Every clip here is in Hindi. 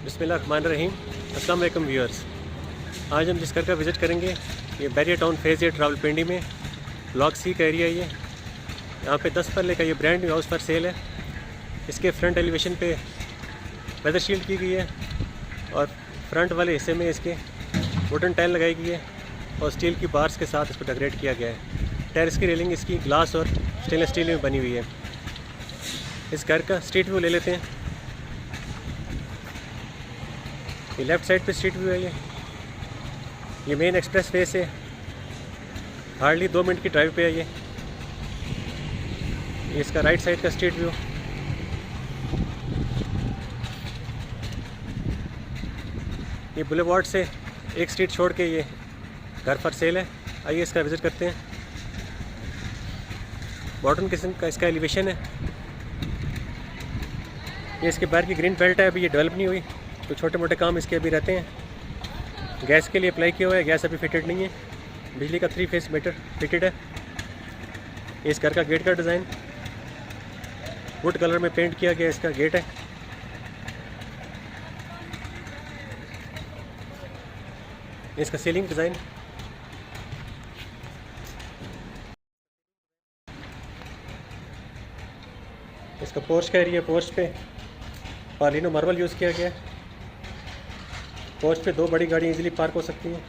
बिस्मिल्लाहिर्रहमानिर्रहीम। अस्सलाम वालेकुम व्यूअर्स। आज हम जिस घर का विज़िट करेंगे ये बैरियर टाउन फेज़ 8 रावलपिंडी में ब्लॉक सी का एरिया। ये यहाँ पे 10 मरले का ये ब्रांड न्यू हाउस पर सेल है। इसके फ्रंट एलिवेशन पे वेदर शील्ड की गई है और फ्रंट वाले हिस्से में इसके वुडन टाइल लगाई गई है और स्टील की बार्स के साथ इसको डेकोरेट किया गया है। टेरेस की रेलिंग इसकी ग्लास और स्टेनलेस स्टील में बनी हुई है। इस घर का स्ट्रीट व्यू ले लेते हैं। ये लेफ़्ट साइड पे स्ट्रीट व्यू है। ये मेन एक्सप्रेस वे से हार्डली 2 मिनट की ड्राइव पे है। ये इसका राइट साइड का स्ट्रीट व्यू। ये बुलेवार्ड से एक स्ट्रीट छोड़ के ये घर पर सेल है। आइए इसका विज़िट करते हैं। मॉडर्न किस्म का इसका एलिवेशन है। ये इसके बाहर की ग्रीन बेल्ट है, अभी ये डेवलप नहीं हुई तो छोटे मोटे काम इसके अभी रहते हैं। गैस के लिए अप्लाई किया हुआ है, गैस अभी फिटेड नहीं है। बिजली का 3 फेस मीटर फिटेड है। इस घर का गेट का डिज़ाइन वुड कलर में पेंट किया गया इसका गेट है। इसका सीलिंग डिज़ाइन इसका पोर्च का एरिया। पोर्च पे पालिनो मार्बल यूज़ किया गया है। पोर्च पे 2 बड़ी गाड़ी इजीली पार्क हो सकती हैं।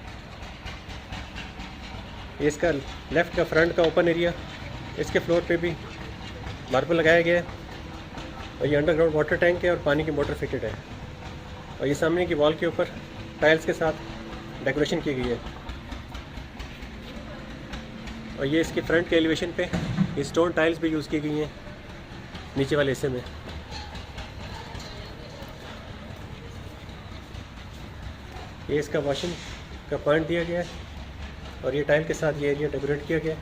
ये इसका लेफ़्ट का फ्रंट का ओपन एरिया। इसके फ्लोर पे भी मार्बल लगाया गया है और ये अंडरग्राउंड वाटर टैंक है और पानी की मोटर फिटेड है। और ये सामने की वॉल के ऊपर टाइल्स के साथ डेकोरेशन की गई है। और ये इसके फ्रंट के एलिवेशन पे ये स्टोन टाइल्स भी यूज़ की गई हैं नीचे वाले हिस्से में। ये इसका वॉशिंग का पॉइंट दिया गया है और ये टाइल के साथ ये एरिया डेकोरेट किया गया है।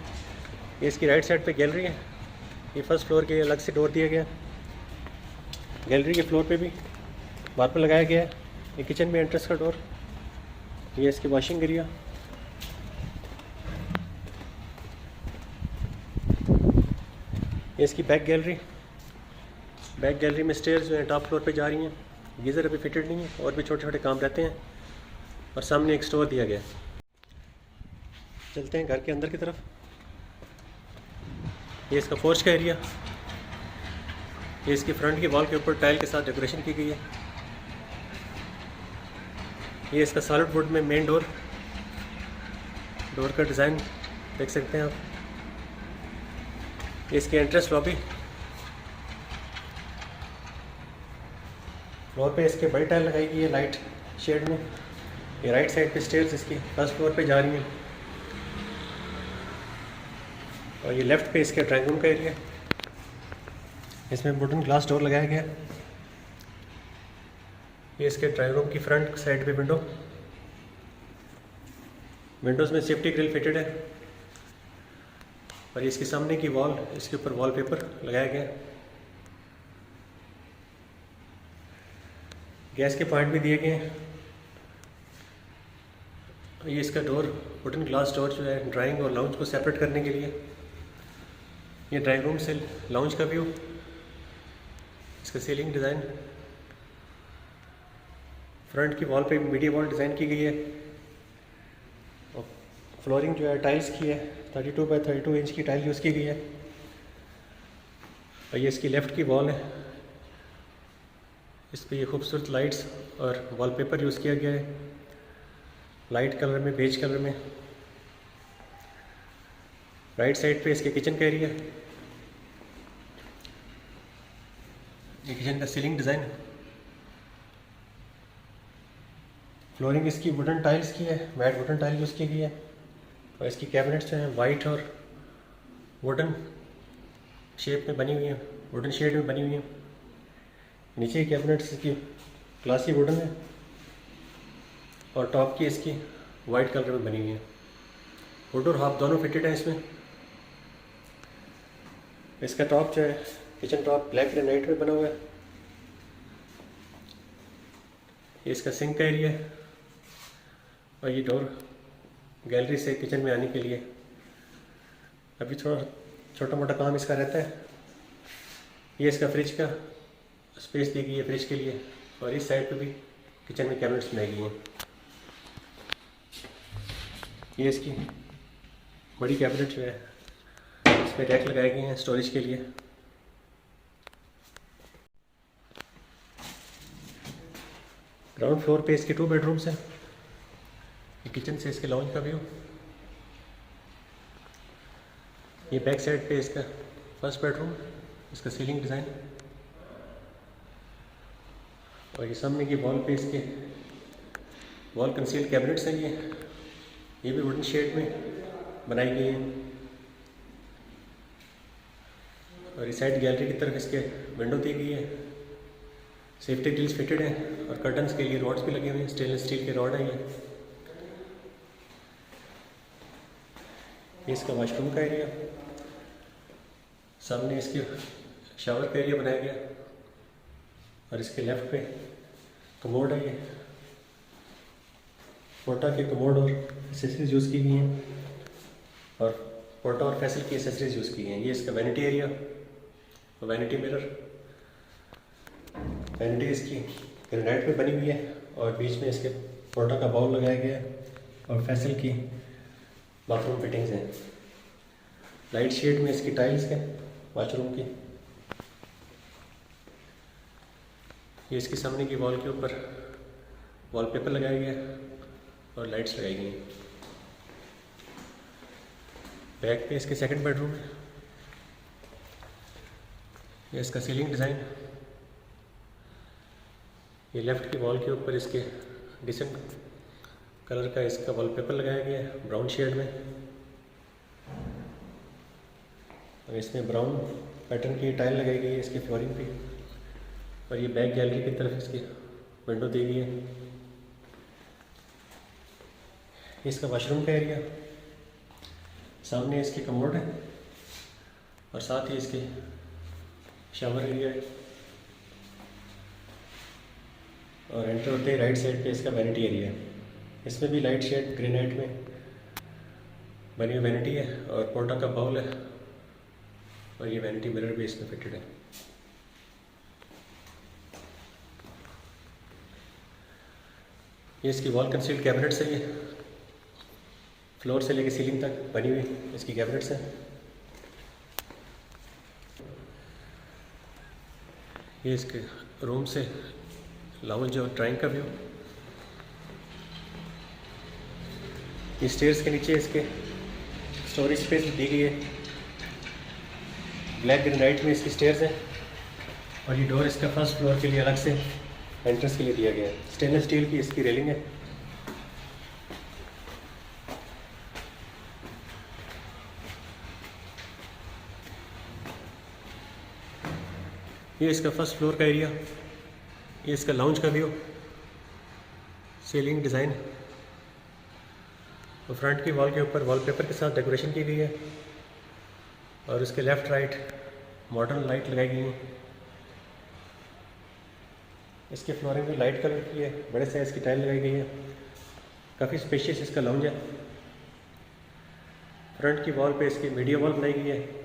ये इसकी राइट साइड पे गैलरी है। ये फर्स्ट फ्लोर के अलग से डोर दिया गया। गैलरी के फ्लोर पे भी मार्बल लगाया गया है। ये किचन में एंट्रेंस का डोर। ये इसकी वॉशिंग एरिया। ये इसकी बैक गैलरी। बैक गैलरी में स्टेयर्स जो हैं टॉप फ्लोर पे जा रही हैं। गीज़र अभी फिटेड नहीं है और भी छोटे छोटे काम रहते हैं। और सामने एक स्टोर दिया गया है। चलते हैं घर के अंदर की तरफ। ये इसका पोर्च का एरिया। ये इसकी फ्रंट की वॉल के ऊपर टाइल के साथ डेकोरेशन की गई है। ये इसका सॉलिड वुड में मेन डोर। डोर का डिज़ाइन देख सकते हैं आप। ये इसकी एंट्रेंस लॉबी। फ्लोर पे इसके बड़ी टाइल लगाई गई है लाइट शेड में। ये राइट साइड पे स्टेयर्स इसकी फर्स्ट फ्लोर पे जा रही हैं। और ये लेफ़्ट पे इसके ड्राइंग रूम का एरिया। इसमें वुडन ग्लास डोर लगाया गया। ये इसके ड्राइंग रूम की फ्रंट साइड पे विंडो। विंडोज़ में सेफ्टी ग्रिल फिटेड है। और इसके सामने की वॉल, इसके ऊपर वॉलपेपर लगाया गया। गैस के पॉइंट भी दिए गए हैं। ये इसका डोर वुडन ग्लास डोर जो है ड्राइंग और लाउंज को सेपरेट करने के लिए। ये ड्राइंग रूम से लाउंज का व्यू। इसका सीलिंग डिज़ाइन। फ्रंट की वॉल पे मीडिया वॉल डिज़ाइन की गई है। और फ्लोरिंग जो है टाइल्स की है। 32 बाई 32 इंच की टाइल यूज़ की गई है। और ये इसकी लेफ़्ट की वॉल है। इस पर ये खूबसूरत लाइट्स और वॉलपेपर यूज़ किया गया है लाइट कलर में, बेज कलर में। राइट साइड पे इसके किचन का एरिया। ये किचन का सीलिंग डिज़ाइन। फ्लोरिंग इसकी वुडन टाइल्स की है, मैट वुडन टाइल यूज़ की गई है। और इसकी कैबिनेट्स जो हैं वाइट और वुडन शेप में बनी हुई हैं, वुडन शेड में बनी हुई हैं। नीचे की कैबिनेट्स इसकी ग्लासी वुडन है और टॉप की इसकी वाइट कलर में बनी हुई है। वुड और हाफ दोनों फिटेड हैं इसमें। इसका टॉप जो है किचन टॉप ब्लैक ग्रेनाइट में बना हुआ है। ये इसका सिंक का एरिया है। और ये डोर गैलरी से किचन में आने के लिए। अभी थोड़ा छोटा मोटा काम इसका रहता है। ये इसका फ्रिज का स्पेस दी गई है फ्रिज के लिए। और इस साइड पे भी किचन में कैबिनेट्स बनाई गई हैं। ये इसकी बड़ी कैबिनेट जो है, इसमें रैक लगाए गए हैं स्टोरेज के लिए। ग्राउंड फ्लोर पे इसके 2 बेडरूम्स हैं। ये किचन से इसके लॉन्च का व्यू। ये बैक साइड पे इसका फर्स्ट बेडरूम, इसका सीलिंग डिज़ाइन। और ये सामने की वॉल पे इसके वॉल कंसील्ड कैबिनेट्स हैं। ये भी वुडन शेड में बनाई गई हैं। और इस साइड गैलरी की तरफ इसके विंडो दी गई है। सेफ्टी ग्रिल्स फिटेड हैं और कर्टन्स के लिए रॉड्स भी लगे हुए हैं, स्टेनलेस स्टील के रॉड हैं ये इसका वॉशरूम का एरिया। सामने इसके शावर का एरिया बनाया गया और इसके लेफ्ट पे कमोड है। ये पोर्टा के कमोड और एसेसरीज यूज़ की गई हैं और पोर्टा और फैसल की एसेसरीज यूज़ की गई हैं। ये इसका vanity area, vanity mirror. Vanity इसकी ग्रेनाइट में बनी हुई है और बीच में इसके पोर्टा का बाउल लगाया गया है और फैसल की बाथरूम फिटिंग्स हैं। लाइट शेड में इसकी टाइल्स हैं बाथरूम की। ये इसके सामने की वॉल के ऊपर वॉलपेपर लगाया गया है और लाइट्स लगाई गई हैं। बैक पे इसके सेकंड बेडरूम है। ये इसका सीलिंग डिज़ाइन। ये लेफ़्ट की वॉल के ऊपर इसके डिसेंट कलर का इसका वॉलपेपर लगाया गया है ब्राउन शेड में और इसमें ब्राउन पैटर्न की टाइल लगाई गई है इसके फ्लोरिंग पे। और ये बैक गैलरी की तरफ इसकी विंडो दी गई है। इसका वॉशरूम का एरिया। सामने इसके कमोड है और साथ ही इसके शावर एरिया है। और एंटर होते ही राइट साइड पे इसका वैनिटी एरिया है। इसमें भी लाइट शेड ग्रेनाइट में बनी हुई वैनिटी है और पोर्टा का बाउल है और ये वैनिटी मिरर भी इसमें फिटेड है। ये इसकी वॉल कंसील्ड कैबिनेट्स है। ये फ्लोर से लेकर सीलिंग तक बनी हुई इसकी कैबिनेट्स हैं। ये इसके रूम से लाउंज और ड्राइंग का व्यू। ये स्टेयर्स के नीचे इसके स्टोरेज स्पेस दी गई है। ब्लैक ग्रेनाइट में इसकी स्टेयर्स हैं और ये डोर इसका फर्स्ट फ्लोर के लिए अलग से एंट्रेंस के लिए दिया गया है। स्टेनलेस स्टील की इसकी रेलिंग है। ये इसका फर्स्ट फ्लोर का एरिया। ये इसका लाउंज का व्यू, सीलिंग डिज़ाइन और फ्रंट की वॉल के ऊपर वॉलपेपर के साथ डेकोरेशन की गई है और इसके लेफ़्ट राइट मॉडर्न लाइट लगाई गई है। इसके फ्लोरिंग भी लाइट कलर की है, बड़े साइज़ की टाइल लगाई गई है। काफ़ी स्पेशियस इसका लाउंज है। फ्रंट की वॉल पे इसकी मीडिया वॉल बनाई गई है।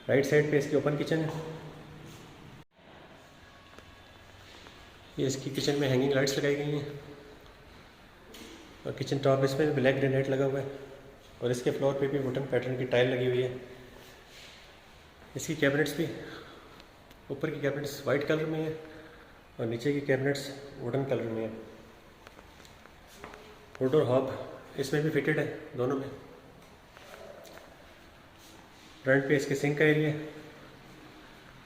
राइट साइड पे इसकी ओपन किचन है। ये इसकी किचन में हैंगिंग लाइट्स लगाई गई हैं और किचन टॉप इसमें ब्लैक ग्रेनाइट लगा हुआ है और इसके फ्लोर पे भी वुडन पैटर्न की टाइल लगी हुई है। इसकी कैबिनेट्स भी, ऊपर की कैबिनेट्स वाइट कलर में है और नीचे की कैबिनेट्स वुडन कलर में है। वुड और हॉब इसमें भी फिटेड है दोनों में। फ्रंट पे इसके सिंक का एरिया है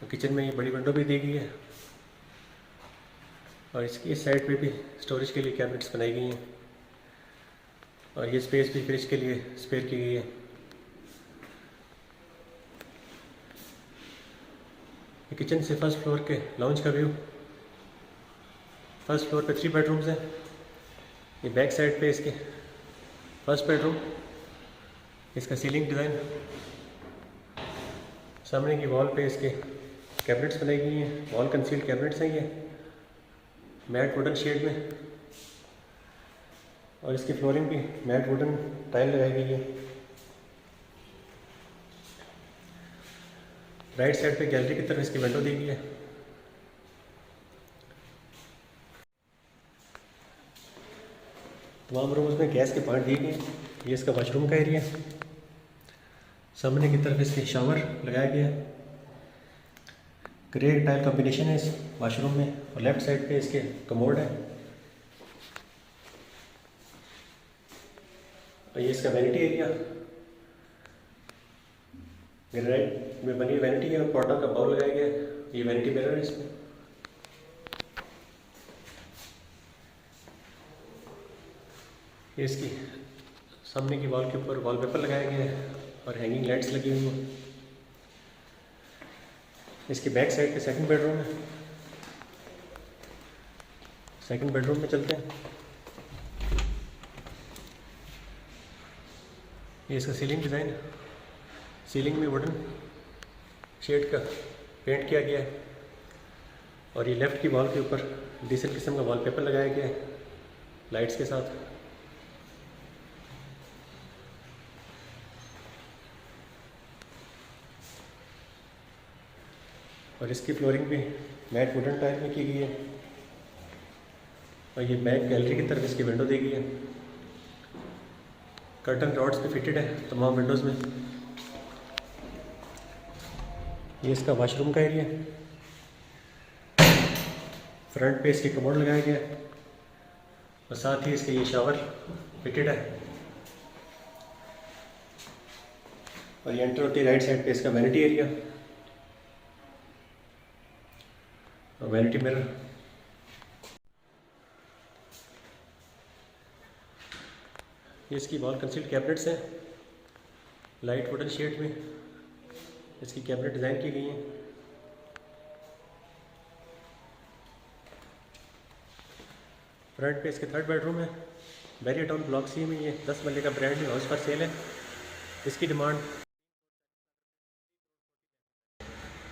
और किचन में ये बड़ी विंडो भी दी गई है और इसकी इस साइड पे भी स्टोरेज के लिए कैबिनेट्स बनाई गई हैं और ये स्पेस भी फ्रिज के लिए स्पेयर की गई है। ये किचन से फर्स्ट फ्लोर के लाउंज का व्यू। फर्स्ट फ्लोर पे 3 बेडरूम्स हैं। ये बैक साइड पे इसके फर्स्ट बेडरूम, इसका सीलिंग डिज़ाइन। सामने की वॉल पे इसके कैबिनेट्स बनाई गई हैं, वॉल कंसील्ड कैबिनेट्स हैं ये मैट वुडन शेड में और इसकी फ्लोरिंग भी मैट वुडन टाइल लगाई गई है। राइट साइड पे गैलरी की तरफ इसकी विंडो दी गई है। तमाम रूम्स में गैस के पॉइंट दिए गए हैं। ये इसका वॉशरूम का एरिया है। सामने की तरफ इसके शावर लगाया गया है। ग्रे टाइल कॉम्बिनेशन है इस वॉशरूम में, और लेफ्ट साइड पे इसके कमोड है। और ये इसका वैनिटी एरिया, ग्रेनाइट में बनी वैनिटी है और पॉटर का बाउल लगाया गया है। ये वैनिटी मिरर है इसमें। ये इसकी सामने की वॉल के ऊपर वॉलपेपर लगाया गया है और हैंगिंग लाइट्स लगी हुई हैं। इसकी बैक साइड पे सेकंड बेडरूम है। सेकंड बेडरूम में चलते हैं। ये इसका सीलिंग डिज़ाइन, सीलिंग में वुडन शेड का पेंट किया गया है और ये लेफ़्ट की वॉल के ऊपर डिसेंट किस्म का वॉलपेपर लगाया गया है लाइट्स के साथ। और इसकी फ्लोरिंग भी मैट वुडन टाइप में की गई है और ये बैक गैलरी की तरफ इसकी विंडो दी गई है। कर्टन रॉड्स भी फिटेड है तमाम विंडोज़ में। ये इसका वॉशरूम का एरिया है। फ्रंट पे इसके कमोड लगाया गया है और साथ ही इसके ये शावर फिटेड है। और ये एंटर होती है राइट साइड पे इसका वैनिटी एरिया और वैनिटी मिरर। ये इसकी वॉल कंसील्ड कैबिनेट्स हैं, लाइट वुडन शेड में इसकी कैबिनेट डिज़ाइन की गई हैं। फ्रंट पे इसके थर्ड बेडरूम है। बैरियर टाउन ब्लॉक सी में ये 10 मरले का ब्रांड न्यू हाउस पर सेल है। इसकी डिमांड,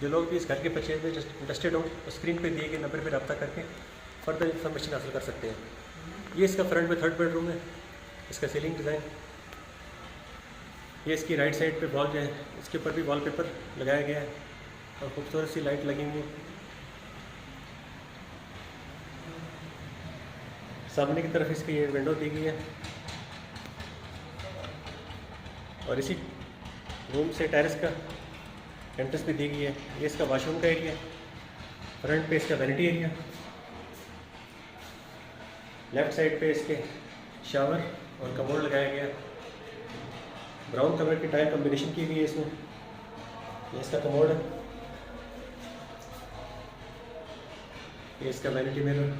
जो लोग भी इस घर के परचेज में इंटरेस्टेड हो तो स्क्रीन पे दिए गए नंबर पर रब्ता करके फर्दर इंफॉर्मेशन हासिल कर सकते हैं। ये इसका फ्रंट में थर्ड बेडरूम है। इसका सीलिंग डिज़ाइन, ये इसकी राइट साइड पे वॉल जो है इसके ऊपर भी वॉलपेपर लगाया गया है और खूबसूरत सी लाइट लगी हुई है। सामने की तरफ इसकी ये विंडो दी गई है और इसी रूम से टेरेस का एंट्रेंस भी दी गई है। ये इसका वॉशरूम का एरिया, फ्रंट पे इसका वैनिटी एरिया, लेफ्ट साइड पे इसके शावर और कमोड लगाया गया। ब्राउन कलर की टाइल कॉम्बिनेशन की गई है इसमें। ये इसका कमोड है। ये इसका वैनिटी मिरर।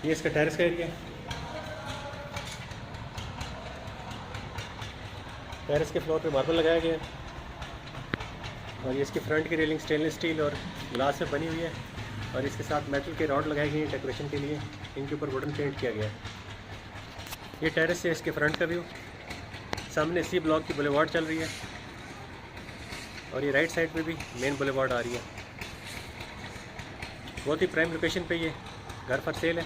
ये इसका टेरेस का एरिया। टेरेस के फ्लोर पे मार्बल लगाया गया है और ये इसकी फ्रंट की रेलिंग स्टेनलेस स्टील और ग्लास से बनी हुई है और इसके साथ मेटल के रॉड लगाए गए हैं डेकोरेशन के लिए। इनके ऊपर वुडन पेंट किया गया है। ये टेरेस से इसके फ्रंट का व्यू। सामने सी ब्लॉक की बुलेवार्ड चल रही है और ये राइट साइड पे भी मेन बुलेवार्ड आ रही है। बहुत ही प्राइम लोकेशन पे ये घर फॉर सेल है।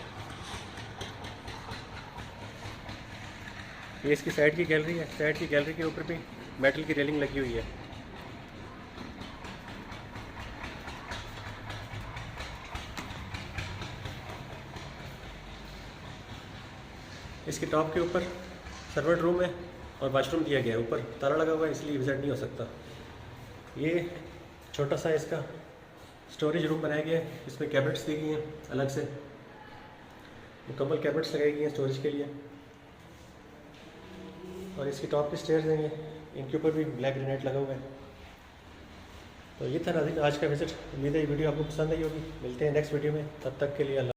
ये इसकी साइड की गैलरी है। साइड की गैलरी के ऊपर भी मेटल की रेलिंग लगी हुई है। इसके टॉप के ऊपर सर्वेंट रूम है और वॉशरूम दिया गया है। ऊपर ताला लगा हुआ है इसलिए विजिट नहीं हो सकता। ये छोटा सा इसका स्टोरेज रूम बनाया गया है। इसमें कैबिनेट्स दी गई हैं अलग से, मुकम्मल कैबिनेट्स लगाई गई हैं स्टोरेज के लिए। और इसकी टॉप के स्टेयर्स हैं, ये इनके ऊपर भी ब्लैक ग्रेनाइट लगा हुआ है। तो ये था नाज़रीन आज का विजिट। उम्मीद है ये वीडियो आपको पसंद आई होगी। मिलते हैं नेक्स्ट वीडियो में, तब तक के लिए अल्लाह।